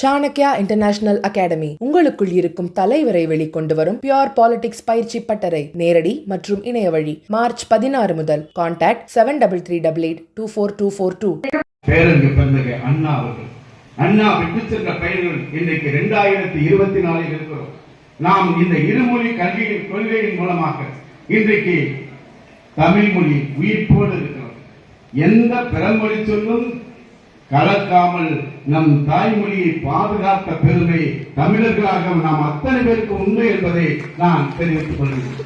Chanakya international academy உங்களுக்குள் இருக்கும் தலைவரை வெளிக்கொண்டு வரும் பியூர் பாலிடிக்ஸ் பயிற்சி பட்டறை நேரடி மற்றும் இணைய வழி மார்ச் 16 முதல். கான்டாக்ட் 7338824242. பேரங்க பிறந்தக அண்ணா அவர்கள் அண்ணா விட்டு சென்ற பெயர்கள் இன்றைக்கு 2024 இருக்கிறோம். நாம் இந்த இருமொழி கல்வியின் கொள்கையின் மூலமாக இன்றைக்கு தமிழ் மொழி உயிர்ப்போடு இருக்கிறோம். எந்த பிறமொழி சொல்லும் கலக்காமல் நம் தாய்மொழியை பாதுகாத்த பெருமை தமிழர்களாக நாம் அத்தனை பேருக்கு உண்டு என்பதை நான் தெரிவித்துக் கொள்கிறேன்.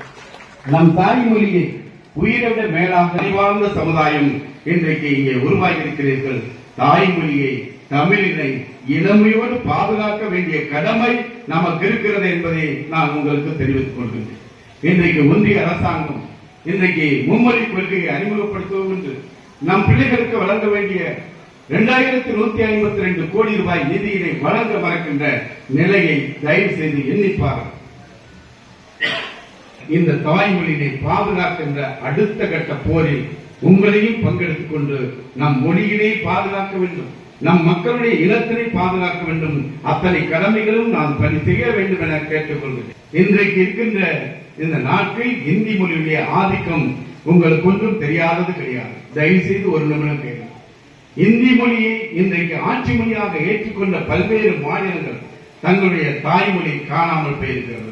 நம் தாய்மொழியை உயிரை விட மேலாக அறிவார்ந்த சமுதாயம் இன்றைக்கு இங்கே உருவாகி இருக்கிறீர்கள். தாய்மொழியை தமிழினை இளமையோடு பாதுகாக்க வேண்டிய கடமை நமக்கு இருக்கிறது என்பதை நான் உங்களுக்கு தெரிவித்துக் கொள்கிறேன். இன்றைக்கு ஒன்றிய அரசாங்கம் இன்றைக்கு மும்மொழி கொள்கையை அறிமுகப்படுத்துவோம் என்று நம் பிள்ளைகளுக்கு வழங்க வேண்டிய 2152 கோடி ரூபாய் நிதியினை வழங்க மறக்கின்ற நிலையை தயவு செய்து எண்ணிப்பார். இந்த தாய்மொழியை பாதுகாக்கின்ற அடுத்த கட்ட போரில் உங்களையும் பங்கெடுத்துக் கொண்டு நம் மொழியினை பாதுகாக்க வேண்டும், நம் மக்களுடைய இனத்தினை பாதுகாக்க வேண்டும். அத்தனை கடமைகளும் நான் பணி செய்ய வேண்டும் என கேட்டுக்கொள்கிறேன். இன்றைக்கு இருக்கின்ற இந்த நாட்டில் இந்தி மொழியுடைய ஆதிக்கம் உங்களுக்கு ஒன்றும் தெரியாதது கிடையாது. தயவு செய்து ஒரு நிமிடம் கேட்க. இந்தி மொழியை இன்றைக்கு ஆட்சி மொழியாக ஏற்றுக்கொண்ட பல்வேறு மாநிலங்கள் தங்களுடைய தாய்மொழி காணாமல் போயிருக்கிறது.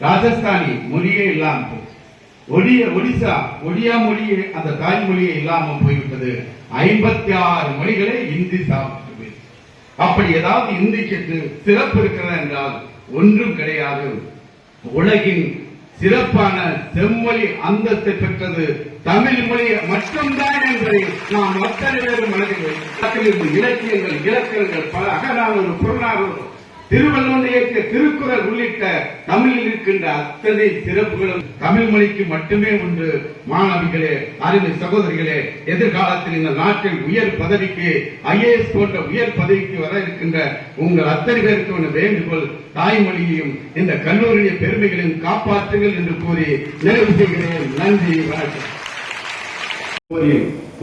ராஜஸ்தானி மொழியே இல்லாமல் போச்சு. ஒடிசா ஒடியா மொழியே அந்த தாய்மொழியே இல்லாமல் போய்விட்டது. 56 மொழிகளை இந்தி சாப்பிட்டு போயிருக்கு. அப்படி ஏதாவது இந்திக்கு சிறப்பு இருக்கிறதா என்றால் ஒன்றும் கிடையாது. உலகின் சிறப்பான செம்மொழி அந்தஸ்தை பெற்றது தமிழ் மொழி மட்டும்தான் என்பதை நாம் அத்தனை பேரும் மனதில் வைத்து இலக்கியங்கள் இலக்கணங்கள் பல அகநானூறு புறநானூறு திருவள்ளுவர் இயற்றிய திருக்குறள் உள்ளிட்ட தமிழில் இருக்கின்ற அத்தனை சிறப்புகளும் தமிழ் மொழிக்கு மட்டுமே உண்டு. மாணவிகளே, அருமை சகோதரிகளே, எதிர்காலத்தில் இந்த நாட்டில் உயர் பதவிக்கு IAS போன்ற உயர் பதவிக்கு வர இருக்கின்ற உங்கள் அத்தனை பேருக்கு வேண்டுகோள், தாய்மொழியையும் இந்த கல்லூரிய பெருமைகளையும் காப்பாற்றுங்கள் என்று கூறி நிறைவு செய்கிறேன். நன்றி, வணக்கம்.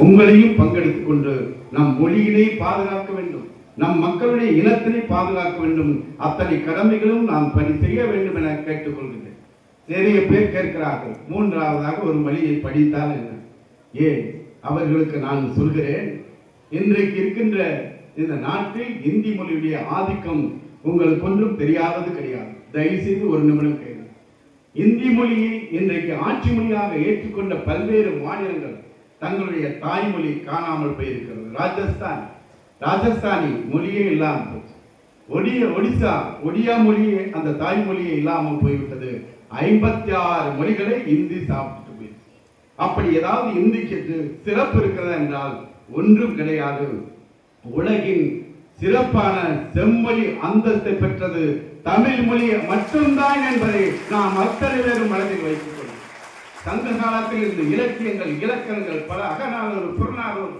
உங்களையும் பங்கெடுத்துக் கொண்டு நம் மொழியினை பாதுகாக்க வேண்டும், நம் மக்களுடைய இனத்தினை பாதுகாக்க வேண்டும். அத்தனை கடமைகளும் நாம் பணி செய்ய வேண்டும் என கேட்டுக்கொள்கிறேன். நிறைய பேர் கேட்கிறார்கள், மூன்றாவதாக ஒரு மொழியை படித்தால் என்ன? ஏன் அவர்களுக்கு நான் சொல்கிறேன், இன்றைக்கு இருக்கின்ற இந்த நாட்டில் இந்தி மொழியுடைய ஆதிக்கம் உங்களுக்கு ஒன்றும் தெரியாதது கிடையாது. தயவு செய்து ஒரு நிமிடம் கேளுங்கள். இந்தி மொழியை இன்றைக்கு ஆட்சி மொழியாக ஏற்றுக்கொண்ட பல்வேறு மாநிலங்கள் தங்களுடைய தாய்மொழி காணாமல் போயிருக்கிறது. ராஜஸ்தானி மொழியே இல்லாமல் போச்சு. ஒடிசா ஒடியா மொழியே அந்த தாய்மொழியே இல்லாமல் போய்விட்டது. 56 மொழிகளை இந்தி சாப்பிட்டு போயிடுச்சு. அப்படி ஏதாவது இந்திக்கு சிறப்பு இருக்கிறதா என்றால் ஒன்றும் கிடையாது. உலகின் சிறப்பான செம்மொழி அந்தஸ்தை பெற்றது தமிழ் மொழி மட்டும்தான் என்பதை நாம் அத்தனை பேரும் மனதில் வைத்துக் கொள்ளும். சங்க காலத்தில் இருந்து இலக்கியங்கள் இலக்கணங்கள் பல அகநானூறு புறநானூறு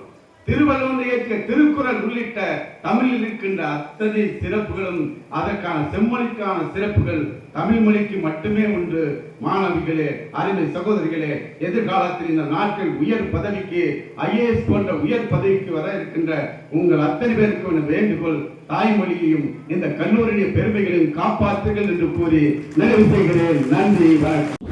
திருவள்ளுவர் இயற்றிய திருக்குறள் உள்ளிட்ட தமிழில் இருக்கின்ற அத்தனை சிறப்புகளும் அதற்கான செம்மொழிக்கான சிறப்புகள் தமிழ் மொழிக்கு மட்டுமே உண்டு. மாணவிகளே, அருமை சகோதரிகளே, எதிர்காலத்தில் இந்த நாட்டில் உயர் பதவிக்கு IAS போன்ற உயர் பதவிக்கு வர இருக்கின்ற உங்கள் அத்தனை பேருக்கு வேண்டுகோள், தாய்மொழியையும் இந்த கல்லூரிய பெருமைகளையும் காப்பாற்றுங்கள் என்று கூறி நிறைவு செய்கிறேன். நன்றி, வணக்கம்.